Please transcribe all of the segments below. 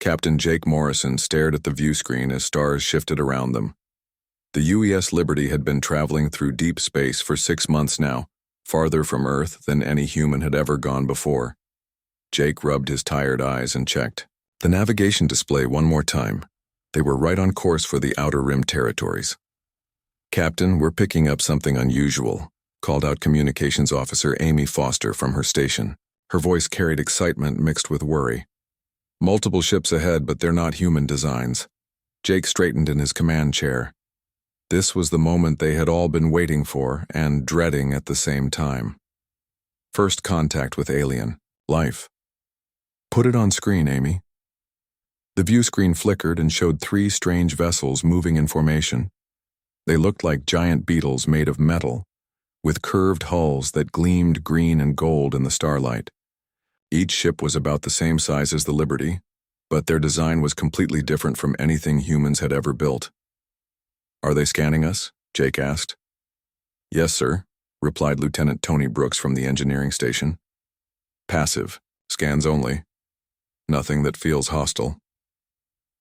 Captain Jake Morrison stared at the view screen as stars shifted around them. The UES Liberty had been traveling through deep space for 6 months now, farther from Earth than any human had ever gone before. Jake rubbed his tired eyes and checked the navigation display one more time. They were right on course for the Outer Rim territories. "Captain, we're picking up something unusual," called out Communications Officer Amy Foster from her station. Her voice carried excitement mixed with worry. "Multiple ships ahead, but they're not human designs." Jake straightened in his command chair. This was the moment they had all been waiting for and dreading at the same time. First contact with alien life. "Put it on screen, Amy." The view screen flickered and showed 3 strange vessels moving in formation. They looked like giant beetles made of metal, with curved hulls that gleamed green and gold in the starlight. Each ship was about the same size as the Liberty, but their design was completely different from anything humans had ever built. "Are they scanning us?" Jake asked. "Yes, sir," replied Lieutenant Tony Brooks from the engineering station. "Passive, scans only. Nothing that feels hostile."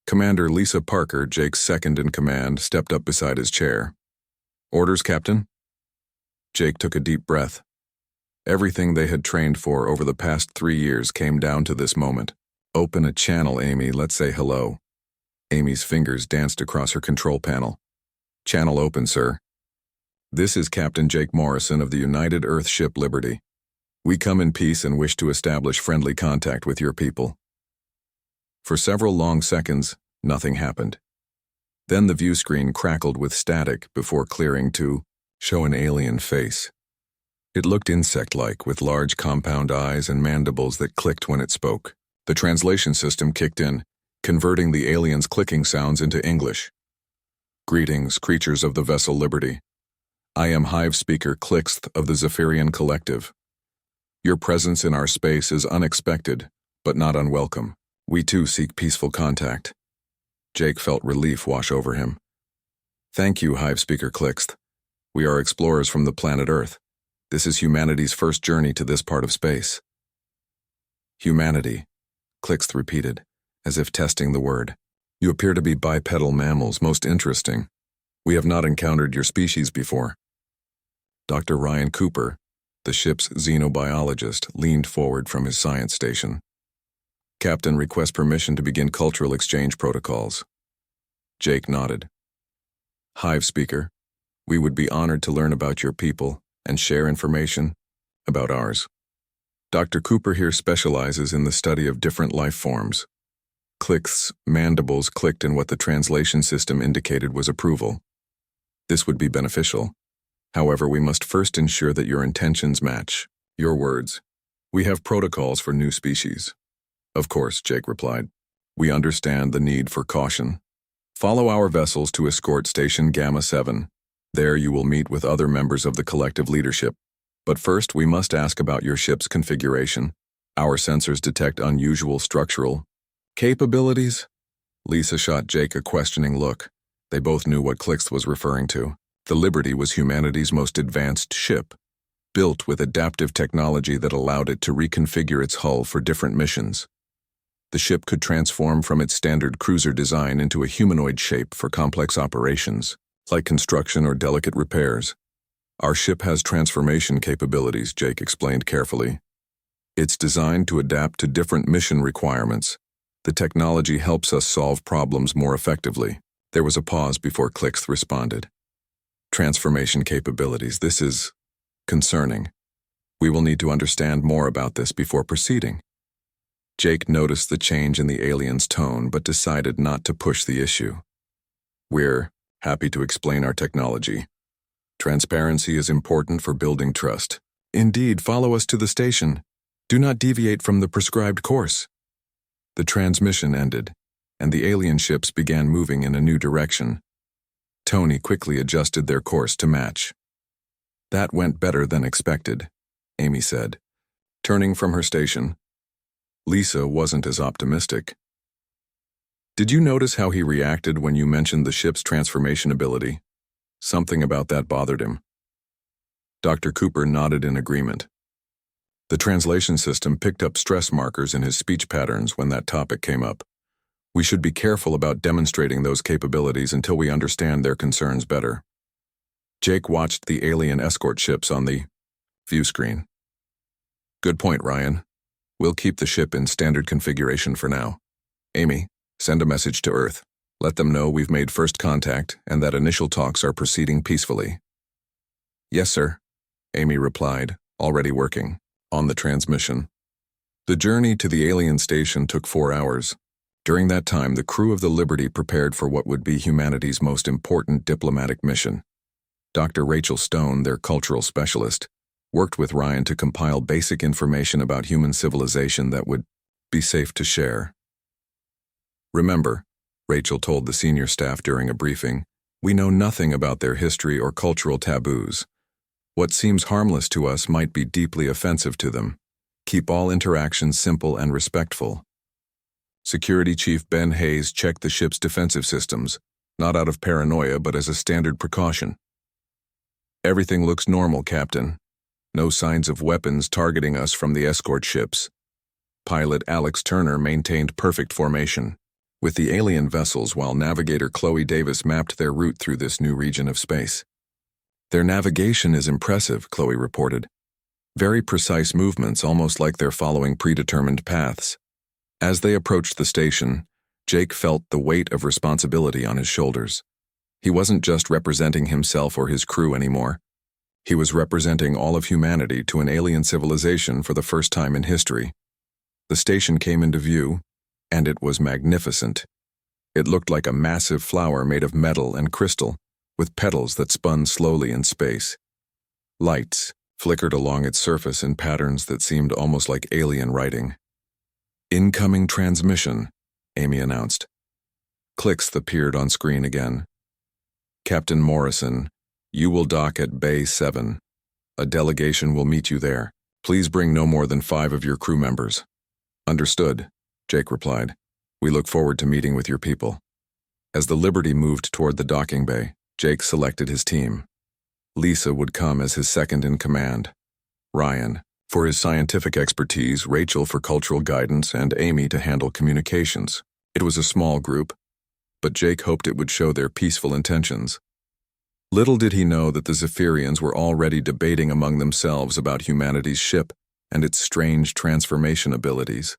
Commander Lisa Parker, Jake's second-in-command, stepped up beside his chair. "Orders, Captain?" Jake took a deep breath. Everything they had trained for over the past 3 years came down to this moment. "Open a channel, Amy. Let's say hello." Amy's fingers danced across her control panel. "Channel open, sir. This is Captain Jake Morrison of the United Earth ship Liberty. We come in peace and wish to establish friendly contact with your people." For several long seconds, nothing happened. Then the view screen crackled with static before clearing to show an alien face. It looked insect-like, with large compound eyes and mandibles that clicked when it spoke. The translation system kicked in, converting the alien's clicking sounds into English. "Greetings, creatures of the vessel Liberty. I am Hive Speaker Clixth of the Zephyrian Collective. Your presence in our space is unexpected, but not unwelcome. We too seek peaceful contact." Jake felt relief wash over him. "Thank you, Hive Speaker Clixth. We are explorers from the planet Earth. This is humanity's first journey to this part of space." "Humanity," Clixth repeated, as if testing the word. "You appear to be bipedal mammals, most interesting. We have not encountered your species before." Dr. Ryan Cooper, the ship's xenobiologist, leaned forward from his science station. "Captain requests permission to begin cultural exchange protocols." Jake nodded. "Hive Speaker, we would be honored to learn about your people and share information about ours. Dr. Cooper here specializes in the study of different life forms." Clixth's mandibles clicked in what the translation system indicated was approval. "This would be beneficial. However, we must first ensure that your intentions match your words. We have protocols for new species." "Of course," Jake replied. "We understand the need for caution. Follow our vessels to escort Station Gamma 7. There you will meet with other members of the collective leadership. But first, we must ask about your ship's configuration. Our sensors detect unusual structural capabilities." Lisa shot Jake a questioning look. They both knew what Clixth was referring to. The Liberty was humanity's most advanced ship, built with adaptive technology that allowed it to reconfigure its hull for different missions. The ship could transform from its standard cruiser design into a humanoid shape for complex operations, like construction or delicate repairs. "Our ship has transformation capabilities," Jake explained carefully. "It's designed to adapt to different mission requirements. The technology helps us solve problems more effectively." There was a pause before Clixth responded. "Transformation capabilities, this is concerning. We will need to understand more about this before proceeding." Jake noticed the change in the alien's tone but decided not to push the issue. "We're happy to explain our technology. Transparency is important for building trust." "Indeed, follow us to the station. Do not deviate from the prescribed course." The transmission ended, and the alien ships began moving in a new direction. Tony quickly adjusted their course to match. "That went better than expected," Amy said, turning from her station. Lisa wasn't as optimistic. "Did you notice how he reacted when you mentioned the ship's transformation ability? Something about that bothered him." Dr. Cooper nodded in agreement. The translation system picked up stress markers in his speech patterns when that topic came up. We should be careful about demonstrating those capabilities until we understand their concerns better. Jake watched the alien escort ships on the view screen. Good point, Ryan. We'll keep the ship in standard configuration for now. Amy, send a message to Earth. Let them know we've made first contact and that initial talks are proceeding peacefully. Yes, sir, Amy replied, already working on the transmission. The journey to the alien station took 4 hours. During that time, the crew of the Liberty prepared for what would be humanity's most important diplomatic mission. Dr. Rachel Stone, their cultural specialist, worked with Ryan to compile basic information about human civilization that would be safe to share. Remember, Rachel told the senior staff during a briefing, we know nothing about their history or cultural taboos. What seems harmless to us might be deeply offensive to them. Keep all interactions simple and respectful. Security Chief Ben Hayes checked the ship's defensive systems, not out of paranoia but as a standard precaution. Everything looks normal, Captain. No signs of weapons targeting us from the escort ships. Pilot Alex Turner maintained perfect formation with the alien vessels while navigator Chloe Davis mapped their route through this new region of space. Their navigation is impressive, Chloe reported. Very precise movements, almost like they're following predetermined paths. As they approached the station, Jake felt the weight of responsibility on his shoulders. He wasn't just representing himself or his crew anymore. He was representing all of humanity to an alien civilization for the first time in history. The station came into view, and it was magnificent. It looked like a massive flower made of metal and crystal, with petals that spun slowly in space. Lights flickered along its surface in patterns that seemed almost like alien writing. Incoming transmission, Amy announced. Clicks appeared on screen again. Captain Morrison, you will dock at Bay 7. A delegation will meet you there. Please bring no more than 5 of your crew members. Understood, Jake replied. We look forward to meeting with your people. As the Liberty moved toward the docking bay, Jake selected his team. Lisa would come as his second in command. Ryan, for his scientific expertise, Rachel for cultural guidance, and Amy to handle communications. It was a small group, but Jake hoped it would show their peaceful intentions. Little did he know that the Zephyrians were already debating among themselves about humanity's ship and its strange transformation abilities.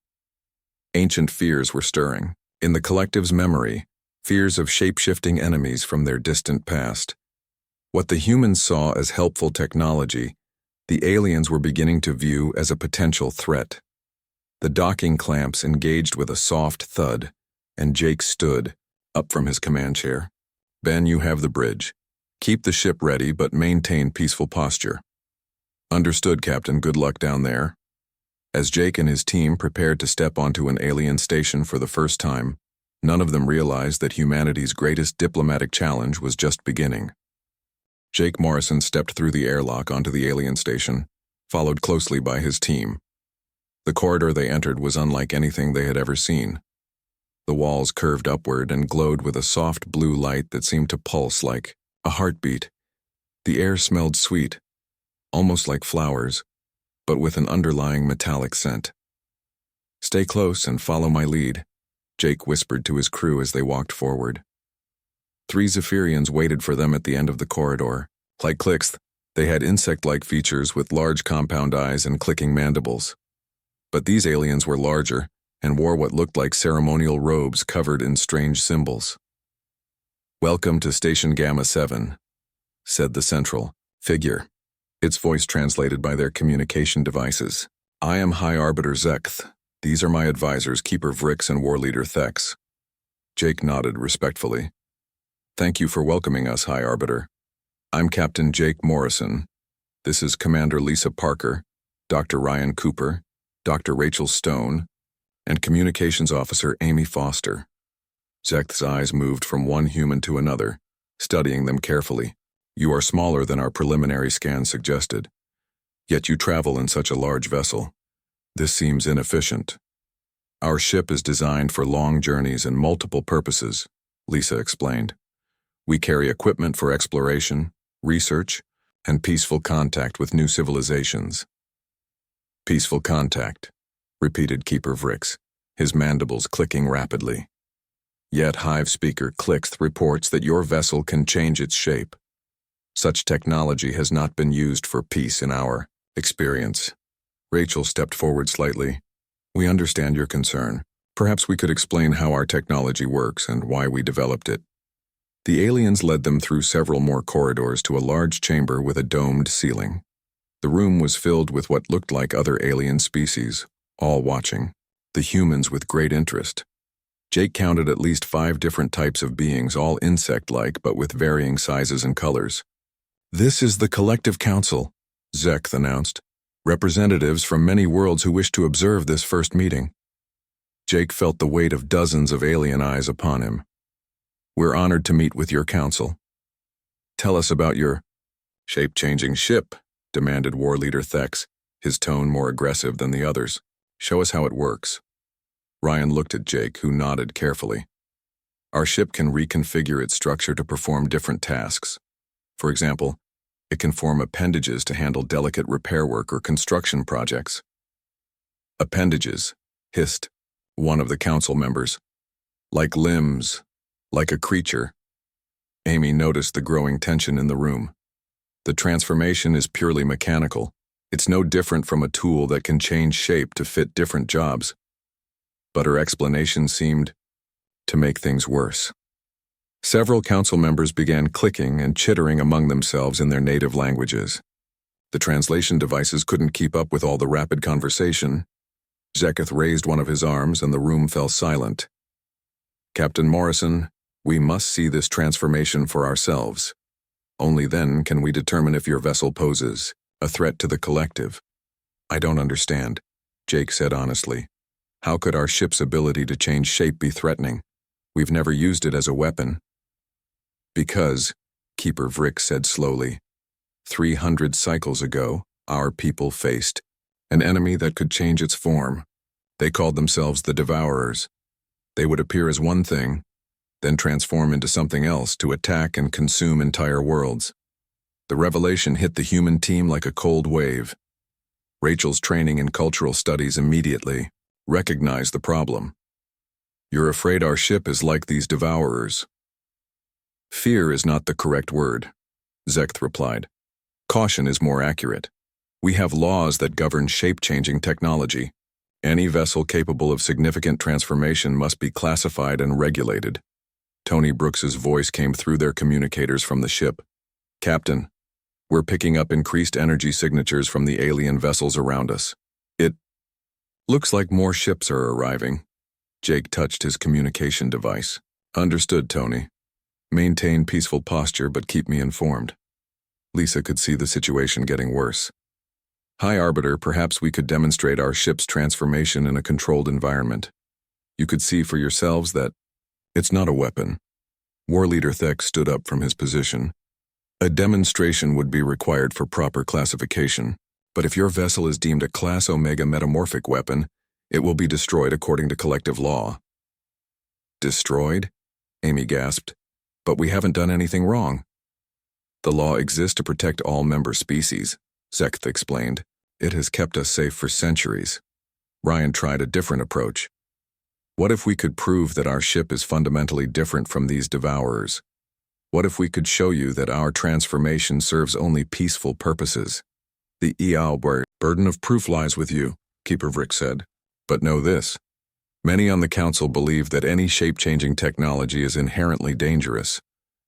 Ancient fears were stirring. In the collective's memory, fears of shape-shifting enemies from their distant past. What the humans saw as helpful technology, the aliens were beginning to view as a potential threat. The docking clamps engaged with a soft thud, and Jake stood, up from his command chair. Ben, you have the bridge. Keep the ship ready, but maintain peaceful posture. Understood, Captain. Good luck down there. As Jake and his team prepared to step onto an alien station for the first time, none of them realized that humanity's greatest diplomatic challenge was just beginning. Jake Morrison stepped through the airlock onto the alien station, followed closely by his team. The corridor they entered was unlike anything they had ever seen. The walls curved upward and glowed with a soft blue light that seemed to pulse like a heartbeat. The air smelled sweet, almost like flowers, but with an underlying metallic scent. Stay close and follow my lead, Jake whispered to his crew as they walked forward. 3 Zephyrians waited for them at the end of the corridor. Like clicks, they had insect-like features with large compound eyes and clicking mandibles. But these aliens were larger and wore what looked like ceremonial robes covered in strange symbols. Welcome to Station Gamma 7, said the central figure, its voice translated by their communication devices. I am High Arbiter Zekth. These are my advisors, Keeper Vrix and War Leader Thex. Jake nodded respectfully. Thank you for welcoming us, High Arbiter. I'm Captain Jake Morrison. This is Commander Lisa Parker, Dr. Ryan Cooper, Dr. Rachel Stone, and Communications Officer Amy Foster. Zekth's eyes moved from one human to another, studying them carefully. You are smaller than our preliminary scan suggested, yet you travel in such a large vessel. This seems inefficient. Our ship is designed for long journeys and multiple purposes, Lisa explained. We carry equipment for exploration, research, and peaceful contact with new civilizations. Peaceful contact, repeated Keeper Vrix, his mandibles clicking rapidly. Yet Hive speaker Clixth reports that your vessel can change its shape. Such technology has not been used for peace in our experience. Rachel stepped forward slightly. We understand your concern. Perhaps we could explain how our technology works and why we developed it. The aliens led them through several more corridors to a large chamber with a domed ceiling. The room was filled with what looked like other alien species, all watching. The humans with great interest. Jake counted at least 5 different types of beings, all insect-like but with varying sizes and colors. This is the Collective Council, Zekth announced. Representatives from many worlds who wish to observe this first meeting. Jake felt the weight of dozens of alien eyes upon him. We're honored to meet with your council. Tell us about your shape-changing ship, demanded War Leader Thex, his tone more aggressive than the others. Show us how it works. Ryan looked at Jake, who nodded carefully. Our ship can reconfigure its structure to perform different tasks. For example, it can form appendages to handle delicate repair work or construction projects. Appendages, hissed one of the council members. Like limbs, like a creature. Amy noticed the growing tension in the room. The transformation is purely mechanical. It's no different from a tool that can change shape to fit different jobs. But her explanation seemed to make things worse. Several council members began clicking and chittering among themselves in their native languages. The translation devices couldn't keep up with all the rapid conversation. Zeketh raised one of his arms and the room fell silent. Captain Morrison, we must see this transformation for ourselves. Only then can we determine if your vessel poses a threat to the collective. I don't understand, Jake said honestly. How could our ship's ability to change shape be threatening? We've never used it as a weapon. Because, Keeper Vrick said slowly, 300 cycles ago, our people faced an enemy that could change its form. They called themselves the Devourers. They would appear as one thing, then transform into something else to attack and consume entire worlds. The revelation hit the human team like a cold wave. Rachel's training in cultural studies immediately recognized the problem. You're afraid our ship is like these Devourers. Fear is not the correct word, Zekth replied. Caution is more accurate. We have laws that govern shape-changing technology. Any vessel capable of significant transformation must be classified and regulated. Tony Brooks's voice came through their communicators from the ship. Captain, we're picking up increased energy signatures from the alien vessels around us. It looks like more ships are arriving. Jake touched his communication device. Understood, Tony. Maintain peaceful posture, but keep me informed. Lisa could see the situation getting worse. High Arbiter, perhaps we could demonstrate our ship's transformation in a controlled environment. You could see for yourselves that it's not a weapon. War Leader Thex stood up from his position. A demonstration would be required for proper classification, but if your vessel is deemed a Class Omega metamorphic weapon, it will be destroyed according to collective law. Destroyed? Amy gasped. But we haven't done anything wrong. The law exists to protect all member species, Zekth explained. It has kept us safe for centuries. Ryan tried a different approach. What if we could prove that our ship is fundamentally different from these Devourers? What if we could show you that our transformation serves only peaceful purposes? The burden of proof lies with you, Keeper Vrick said. But know this. Many on the council believe that any shape-changing technology is inherently dangerous.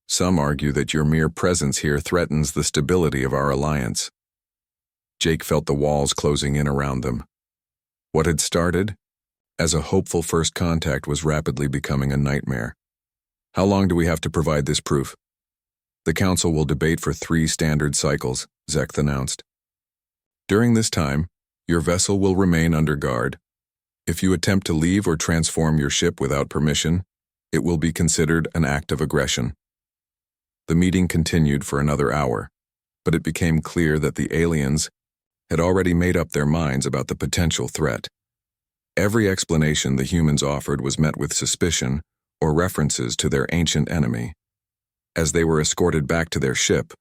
Some argue that your mere presence here threatens the stability of our alliance. Jake felt the walls closing in around them. What had started as a hopeful first contact was rapidly becoming a nightmare. How long do we have to provide this proof? The council will debate for 3 standard cycles, Zekth announced. During this time, your vessel will remain under guard. If you attempt to leave or transform your ship without permission, it will be considered an act of aggression. The meeting continued for another hour, but it became clear that the aliens had already made up their minds about the potential threat. Every explanation the humans offered was met with suspicion or references to their ancient enemy. As they were escorted back to their ship,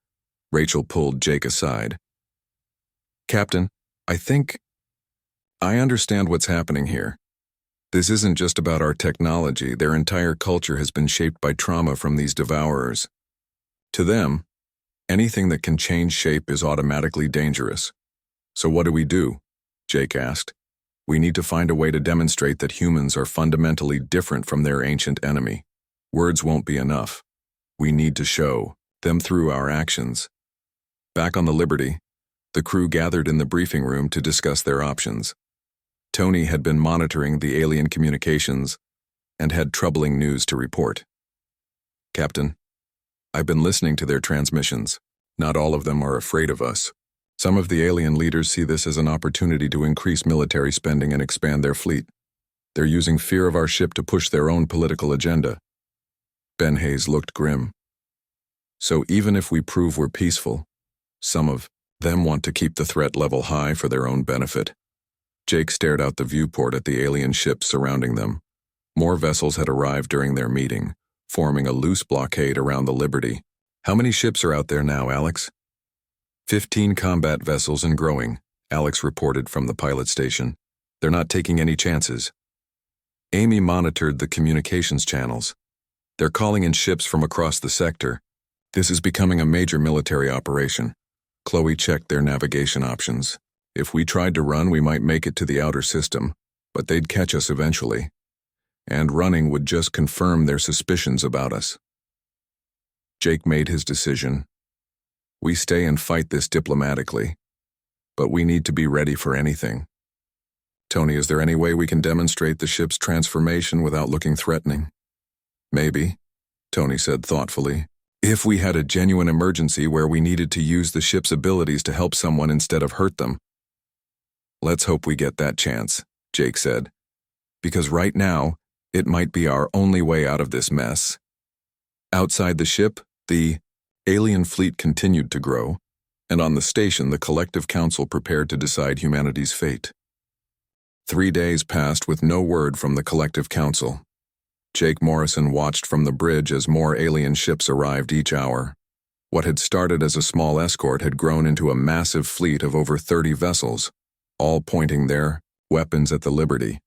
Rachel pulled Jake aside. Captain, I understand what's happening here. This isn't just about our technology. Their entire culture has been shaped by trauma from these devourers. To them, anything that can change shape is automatically dangerous. So what do? Jake asked. We need to find a way to demonstrate that humans are fundamentally different from their ancient enemy. Words won't be enough. We need to show them through our actions. Back on the Liberty, the crew gathered in the briefing room to discuss their options. Tony had been monitoring the alien communications and had troubling news to report. Captain, I've been listening to their transmissions. Not all of them are afraid of us. Some of the alien leaders see this as an opportunity to increase military spending and expand their fleet. They're using fear of our ship to push their own political agenda. Ben Hayes looked grim. So even if we prove we're peaceful, some of them want to keep the threat level high for their own benefit. Jake stared out the viewport at the alien ships surrounding them. More vessels had arrived during their meeting, forming a loose blockade around the Liberty. How many ships are out there now, Alex? 15 combat vessels and growing, Alex reported from the pilot station. They're not taking any chances. Amy monitored the communications channels. They're calling in ships from across the sector. This is becoming a major military operation. Chloe checked their navigation options. If we tried to run, we might make it to the outer system, but they'd catch us eventually. And running would just confirm their suspicions about us. Jake made his decision. We stay and fight this diplomatically, but we need to be ready for anything. Tony, is there any way we can demonstrate the ship's transformation without looking threatening? Maybe, Tony said thoughtfully. If we had a genuine emergency where we needed to use the ship's abilities to help someone instead of hurt them. Let's hope we get that chance, Jake said. Because right now, it might be our only way out of this mess. Outside the ship, the alien fleet continued to grow, and on the station the collective council prepared to decide humanity's fate. 3 days passed with no word from the collective council. Jake Morrison watched from the bridge as more alien ships arrived each hour. What had started as a small escort had grown into a massive fleet of over 30 vessels, all pointing their weapons at the Liberty.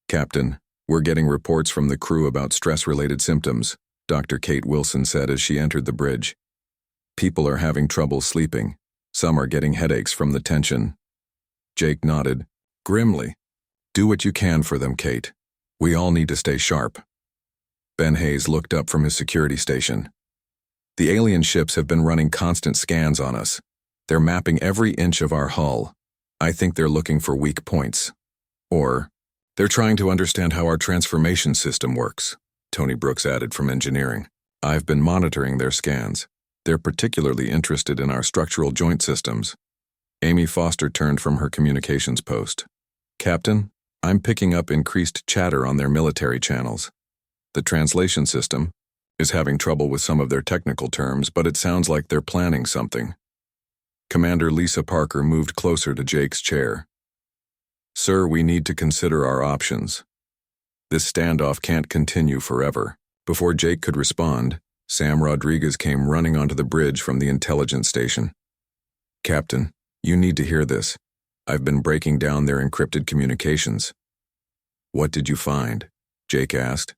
Captain, we're getting reports from the crew about stress-related symptoms, Dr. Kate Wilson said as she entered the bridge. People are having trouble sleeping. Some are getting headaches from the tension. Jake nodded, grimly. Do what you can for them, Kate. We all need to stay sharp. Ben Hayes looked up from his security station. The alien ships have been running constant scans on us. They're mapping every inch of our hull. I think they're looking for weak points. Or, they're trying to understand how our transformation system works, Tony Brooks added from engineering. I've been monitoring their scans. They're particularly interested in our structural joint systems. Amy Foster turned from her communications post. Captain, I'm picking up increased chatter on their military channels. The translation system is having trouble with some of their technical terms, but it sounds like they're planning something. Commander Lisa Parker moved closer to Jake's chair. Sir, we need to consider our options. This standoff can't continue forever. Before Jake could respond, Sam Rodriguez came running onto the bridge from the intelligence station. Captain, you need to hear this. I've been breaking down their encrypted communications. What did you find? Jake asked.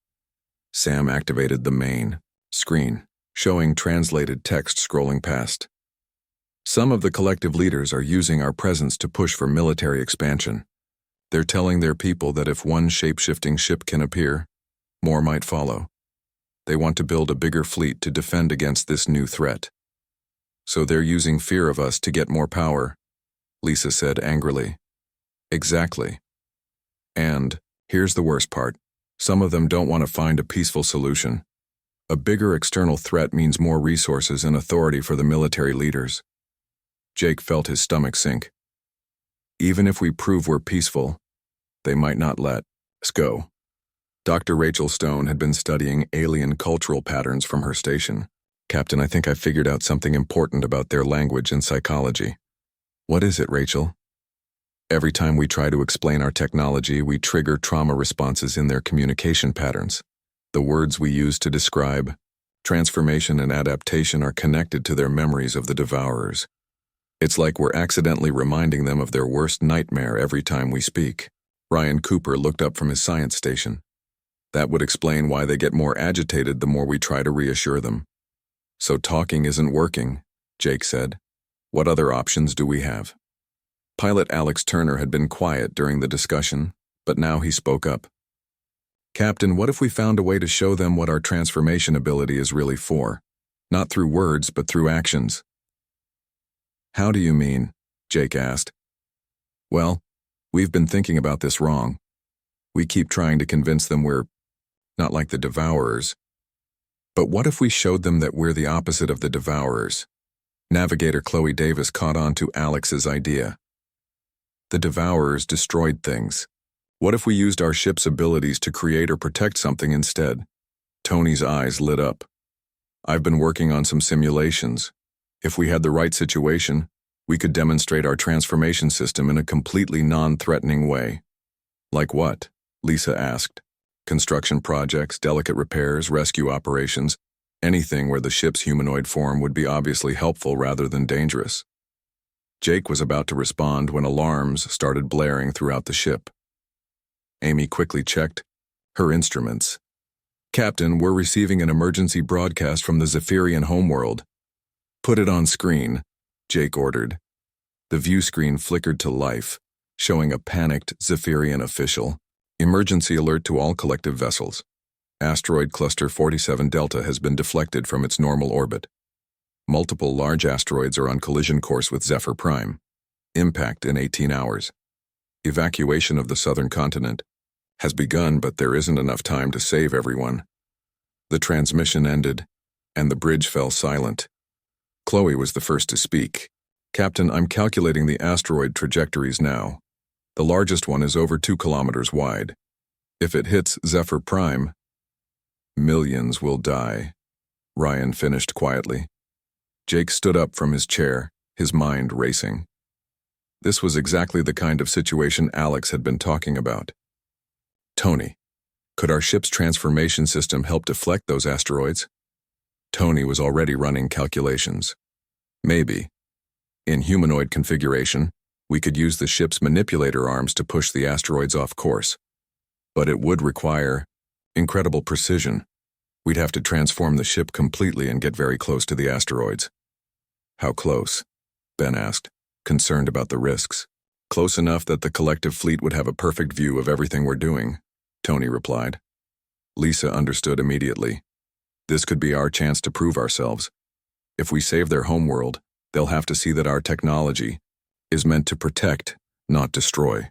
Sam activated the main screen, showing translated text scrolling past. Some of the collective leaders are using our presence to push for military expansion. They're telling their people that if one shape-shifting ship can appear, more might follow. They want to build a bigger fleet to defend against this new threat. So they're using fear of us to get more power, Lisa said angrily. Exactly. And here's the worst part. Some of them don't want to find a peaceful solution. A bigger external threat means more resources and authority for the military leaders. Jake felt his stomach sink. Even if we prove we're peaceful, they might not let us go. Dr. Rachel Stone had been studying alien cultural patterns from her station. Captain, I think I figured out something important about their language and psychology. What is it, Rachel? Every time we try to explain our technology, we trigger trauma responses in their communication patterns. The words we use to describe transformation and adaptation are connected to their memories of the devourers. It's like we're accidentally reminding them of their worst nightmare every time we speak. Ryan Cooper looked up from his science station. That would explain why they get more agitated the more we try to reassure them. So talking isn't working, Jake said. What other options do we have? Pilot Alex Turner had been quiet during the discussion, but now he spoke up. Captain, what if we found a way to show them what our transformation ability is really for? Not through words, but through actions. How do you mean? Jake asked. Well, we've been thinking about this wrong. We keep trying to convince them we're not like the Devourers. But what if we showed them that we're the opposite of the Devourers? Navigator Chloe Davis caught on to Alex's idea. The Devourers destroyed things. What if we used our ship's abilities to create or protect something instead? Tony's eyes lit up. I've been working on some simulations. If we had the right situation, we could demonstrate our transformation system in a completely non-threatening way. Like what? Lisa asked. Construction projects, delicate repairs, rescue operations, anything where the ship's humanoid form would be obviously helpful rather than dangerous. Jake was about to respond when alarms started blaring throughout the ship. Amy quickly checked her instruments. Captain, we're receiving an emergency broadcast from the Zephyrian homeworld. Put it on screen, Jake ordered. The view screen flickered to life, showing a panicked Zephyrian official. Emergency alert to all collective vessels. Asteroid Cluster 47 Delta has been deflected from its normal orbit. Multiple large asteroids are on collision course with Zephyr Prime. Impact in 18 hours. Evacuation of the southern continent has begun, but there isn't enough time to save everyone. The transmission ended, and the bridge fell silent. Chloe was the first to speak. Captain, I'm calculating the asteroid trajectories now. The largest one is over 2 kilometers wide. If it hits Zephyr Prime, millions will die. Ryan finished quietly. Jake stood up from his chair, his mind racing. This was exactly the kind of situation Alex had been talking about. Tony, could our ship's transformation system help deflect those asteroids? Tony was already running calculations. Maybe. In humanoid configuration, we could use the ship's manipulator arms to push the asteroids off course. But it would require incredible precision. We'd have to transform the ship completely and get very close to the asteroids. How close? Ben asked, concerned about the risks. Close enough that the collective fleet would have a perfect view of everything we're doing, Tony replied. Lisa understood immediately. This could be our chance to prove ourselves. If we save their homeworld, they'll have to see that our technology is meant to protect, not destroy.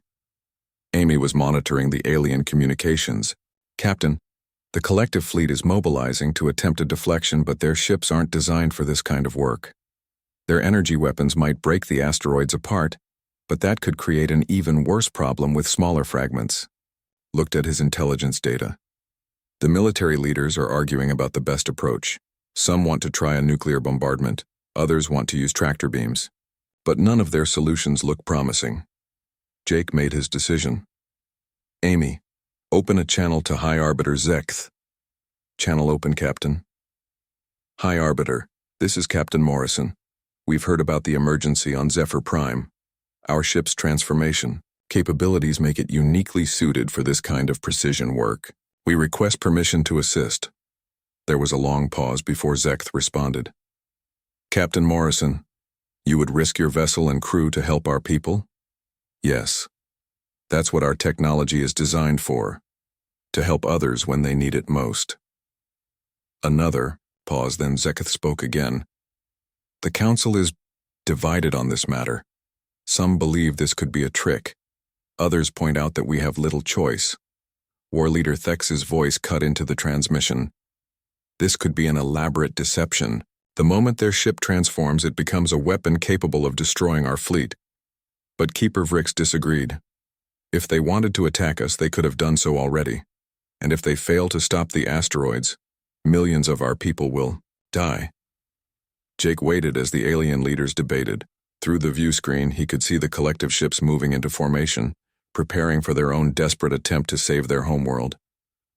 Amy was monitoring the alien communications. Captain, the collective fleet is mobilizing to attempt a deflection, but their ships aren't designed for this kind of work. Their energy weapons might break the asteroids apart, but that could create an even worse problem with smaller fragments. Looked at his intelligence data. The military leaders are arguing about the best approach. Some want to try a nuclear bombardment, others want to use tractor beams. But none of their solutions look promising. Jake made his decision. Amy, open a channel to High Arbiter Zekth. Channel open, Captain. High Arbiter, this is Captain Morrison. We've heard about the emergency on Zephyr Prime. Our ship's transformation capabilities make it uniquely suited for this kind of precision work. We request permission to assist. There was a long pause before Zekth responded. Captain Morrison, you would risk your vessel and crew to help our people? Yes. That's what our technology is designed for. To help others when they need it most. Another pause, then Zekth spoke again. The Council is divided on this matter. Some believe this could be a trick. Others point out that we have little choice. War Leader Thex's voice cut into the transmission. This could be an elaborate deception. The moment their ship transforms, it becomes a weapon capable of destroying our fleet. But Keeper Vrix disagreed. If they wanted to attack us, they could have done so already. And if they fail to stop the asteroids, millions of our people will die. Jake waited as the alien leaders debated. Through the view screen, he could see the collective ships moving into formation, preparing for their own desperate attempt to save their homeworld.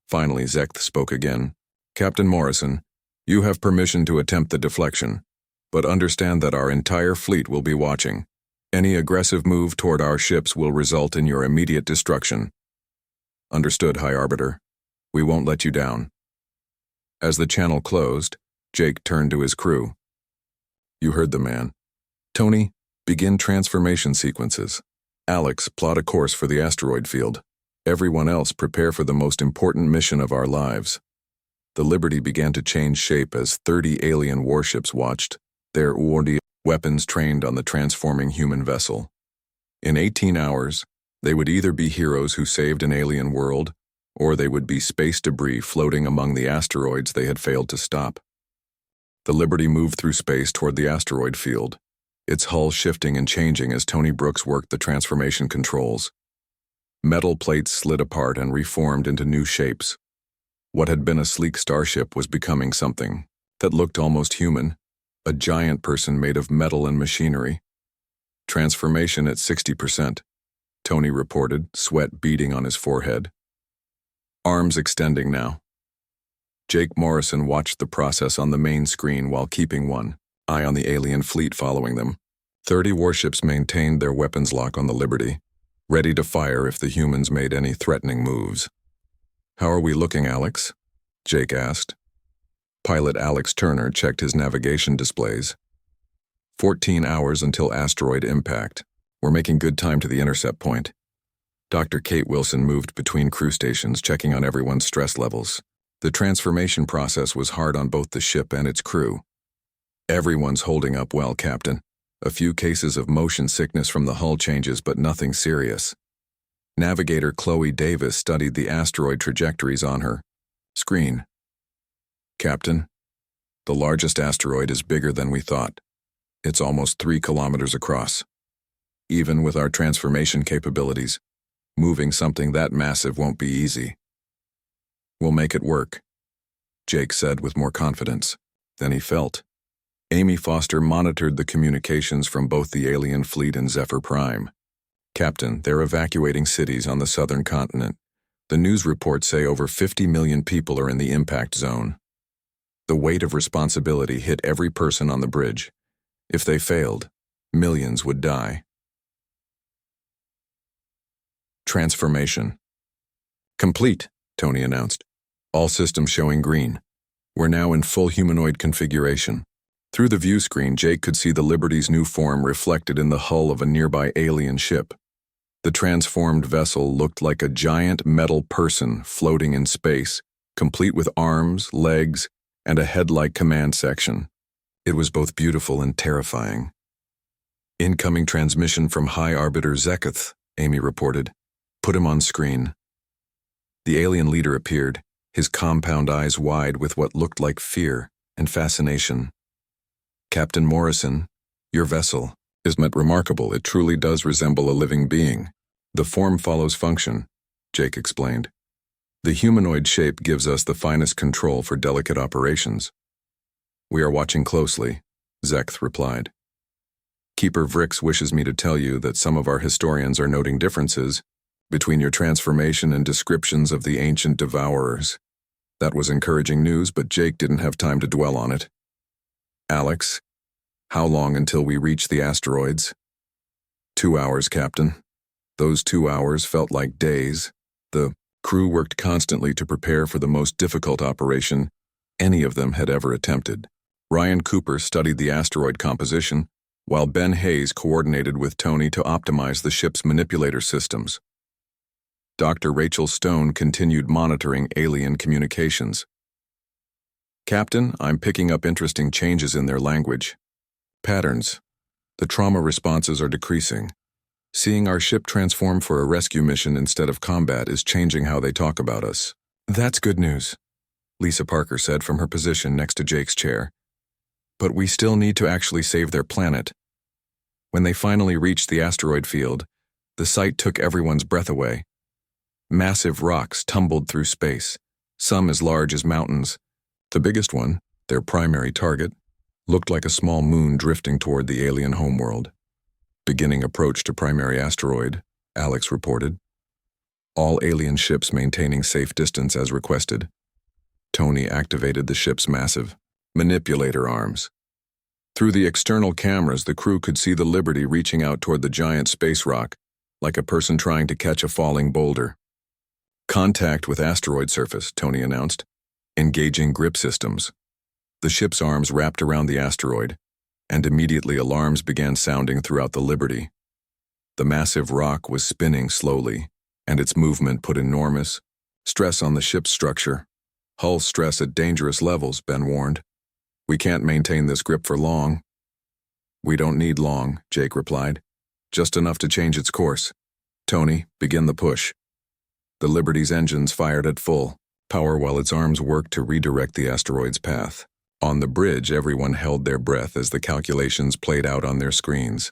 Finally, Zekth spoke again. Captain Morrison, you have permission to attempt the deflection, but understand that our entire fleet will be watching. Any aggressive move toward our ships will result in your immediate destruction. Understood, High Arbiter. We won't let you down. As the channel closed, Jake turned to his crew. You heard the man. Tony, begin transformation sequences. Alex, plot a course for the asteroid field. Everyone else prepare for the most important mission of our lives. The Liberty began to change shape as 30 alien warships watched, their weapons trained on the transforming human vessel. In 18 hours, they would either be heroes who saved an alien world, or they would be space debris floating among the asteroids they had failed to stop. The Liberty moved through space toward the asteroid field, its hull shifting and changing as Tony Brooks worked the transformation controls. Metal plates slid apart and reformed into new shapes. What had been a sleek starship was becoming something that looked almost human, a giant person made of metal and machinery. Transformation at 60%, Tony reported, sweat beading on his forehead. Arms extending now. Jake Morrison watched the process on the main screen while keeping one eye on the alien fleet following them. 30 warships maintained their weapons lock on the Liberty, ready to fire if the humans made any threatening moves. How are we looking, Alex? Jake asked. Pilot Alex Turner checked his navigation displays. 14 hours until asteroid impact. We're making good time to the intercept point. Dr. Kate Wilson moved between crew stations, checking on everyone's stress levels. The transformation process was hard on both the ship and its crew. Everyone's holding up well, Captain. A few cases of motion sickness from the hull changes, but nothing serious. Navigator Chloe Davis studied the asteroid trajectories on her screen. Captain, the largest asteroid is bigger than we thought. It's almost 3 kilometers across. Even with our transformation capabilities, moving something that massive won't be easy. We'll make it work, Jake said with more confidence than he felt. Amy Foster monitored the communications from both the alien fleet and Zephyr Prime. Captain, they're evacuating cities on the southern continent. The news reports say over 50 million people are in the impact zone. The weight of responsibility hit every person on the bridge. If they failed, millions would die. Transformation. Complete, Tony announced. All systems showing green. We're now in full humanoid configuration. Through the view screen, Jake could see the Liberty's new form reflected in the hull of a nearby alien ship. The transformed vessel looked like a giant metal person floating in space, complete with arms, legs, and a head-like command section. It was both beautiful and terrifying. Incoming transmission from High Arbiter Zeketh, Amy reported. Put him on screen. The alien leader appeared, his compound eyes wide with what looked like fear and fascination. Captain Morrison, your vessel is remarkable. It truly does resemble a living being. The form follows function, Jake explained. The humanoid shape gives us the finest control for delicate operations. We are watching closely, Zeketh replied. Keeper Vrix wishes me to tell you that some of our historians are noting differences between your transformation and descriptions of the ancient devourers. That was encouraging news, but Jake didn't have time to dwell on it. Alex, how long until we reach the asteroids? 2 hours, Captain. Those 2 hours felt like days. The crew worked constantly to prepare for the most difficult operation any of them had ever attempted. Ryan Cooper studied the asteroid composition, while Ben Hayes coordinated with Tony to optimize the ship's manipulator systems. Dr. Rachel Stone continued monitoring alien communications. Captain, I'm picking up interesting changes in their language. Patterns. The trauma responses are decreasing. Seeing our ship transform for a rescue mission instead of combat is changing how they talk about us. That's good news, Lisa Parker said from her position next to Jake's chair. But we still need to actually save their planet. When they finally reached the asteroid field, the sight took everyone's breath away. Massive rocks tumbled through space, some as large as mountains. The biggest one, their primary target, looked like a small moon drifting toward the alien homeworld. Beginning approach to primary asteroid, Alex reported. All alien ships maintaining safe distance as requested. Tony activated the ship's massive manipulator arms. Through the external cameras, the crew could see the Liberty reaching out toward the giant space rock, like a person trying to catch a falling boulder. "Contact with asteroid surface," Tony announced. "Engaging grip systems." The ship's arms wrapped around the asteroid, and immediately alarms began sounding throughout the Liberty. The massive rock was spinning slowly, and its movement put enormous stress on the ship's structure. "Hull stress at dangerous levels," Ben warned. "We can't maintain this grip for long." "We don't need long," Jake replied. "Just enough to change its course. Tony, begin the push." The Liberty's engines fired at full power while its arms worked to redirect the asteroid's path. On the bridge, everyone held their breath as the calculations played out on their screens.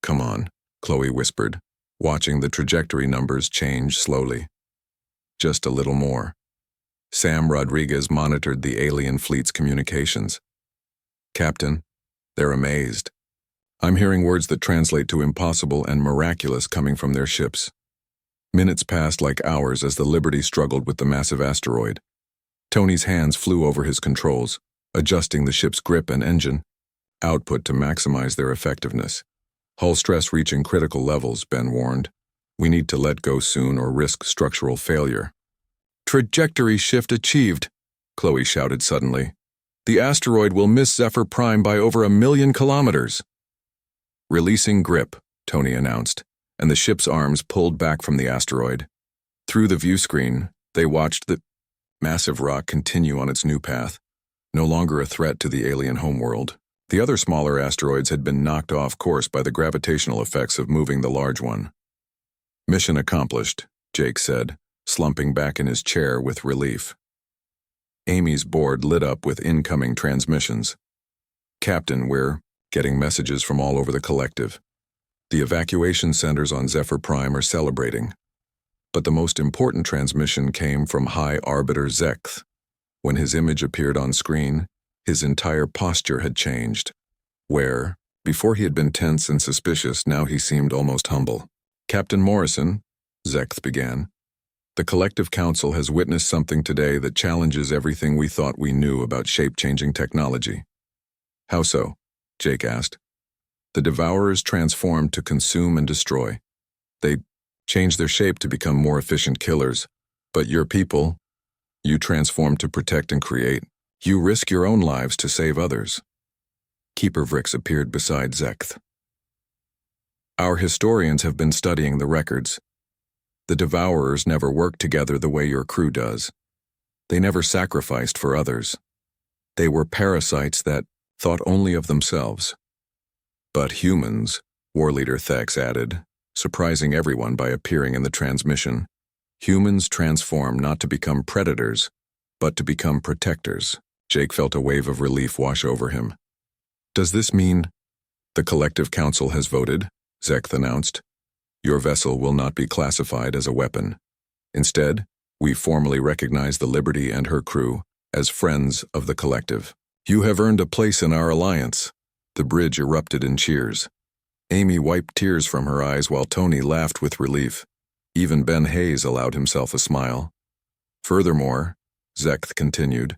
"Come on," Chloe whispered, watching the trajectory numbers change slowly. "Just a little more." Sam Rodriguez monitored the alien fleet's communications. "Captain, they're amazed. I'm hearing words that translate to impossible and miraculous coming from their ships." Minutes passed like hours as the Liberty struggled with the massive asteroid. Tony's hands flew over his controls, adjusting the ship's grip and engine output to maximize their effectiveness. "Hull stress reaching critical levels," Ben warned. "We need to let go soon or risk structural failure." "Trajectory shift achieved," Chloe shouted suddenly. "The asteroid will miss Zephyr Prime by over 1,000,000 kilometers." "Releasing grip," Tony announced, and the ship's arms pulled back from the asteroid. Through the view screen, they watched the massive rock continue on its new path, no longer a threat to the alien homeworld. The other smaller asteroids had been knocked off course by the gravitational effects of moving the large one. "Mission accomplished," Jake said, slumping back in his chair with relief. Amy's board lit up with incoming transmissions. "Captain, we're getting messages from all over the collective. The evacuation centers on Zephyr Prime are celebrating. But the most important transmission came from High Arbiter Zekth. When his image appeared on screen, his entire posture had changed. Where, before he had been tense and suspicious, now he seemed almost humble. "Captain Morrison," Zekth began, "the Collective Council has witnessed something today that challenges everything we thought we knew about shape-changing technology." "How so?" Jake asked. "The Devourers transformed to consume and destroy. They changed their shape to become more efficient killers. But your people, you transform to protect and create. You risk your own lives to save others." Keeper Vrix appeared beside Zekth. "Our historians have been studying the records. The Devourers never worked together the way your crew does. They never sacrificed for others. They were parasites that thought only of themselves. But humans," War Leader Thex added, surprising everyone by appearing in the transmission, "humans transform not to become predators, but to become protectors." Jake felt a wave of relief wash over him. "Does this mean—" "The Collective Council has voted," Zekth announced. "Your vessel will not be classified as a weapon. Instead, we formally recognize the Liberty and her crew as friends of the Collective. You have earned a place in our alliance." The bridge erupted in cheers. Amy wiped tears from her eyes while Tony laughed with relief. Even Ben Hayes allowed himself a smile. "Furthermore," Zekth continued,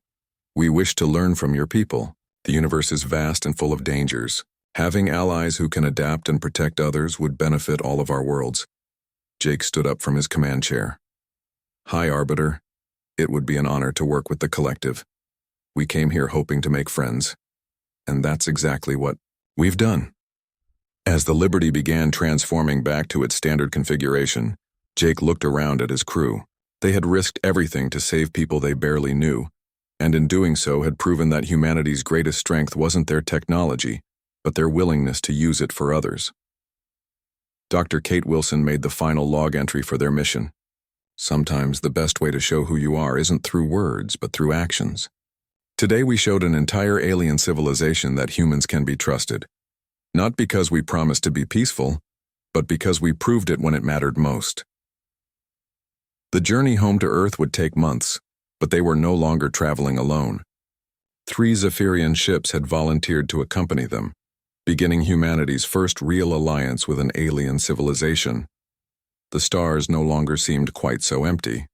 "we wish to learn from your people. The universe is vast and full of dangers. Having allies who can adapt and protect others would benefit all of our worlds." Jake stood up from his command chair. "High Arbiter, it would be an honor to work with the Collective. We came here hoping to make friends. And that's exactly what we've done." As the Liberty began transforming back to its standard configuration, Jake looked around at his crew. They had risked everything to save people they barely knew, and in doing so had proven that humanity's greatest strength wasn't their technology, but their willingness to use it for others. Dr. Kate Wilson made the final log entry for their mission. "Sometimes the best way to show who you are isn't through words, but through actions. Today we showed an entire alien civilization that humans can be trusted. Not because we promised to be peaceful, but because we proved it when it mattered most." The journey home to Earth would take months, but they were no longer traveling alone. 3 Zephyrian ships had volunteered to accompany them, beginning humanity's first real alliance with an alien civilization. The stars no longer seemed quite so empty.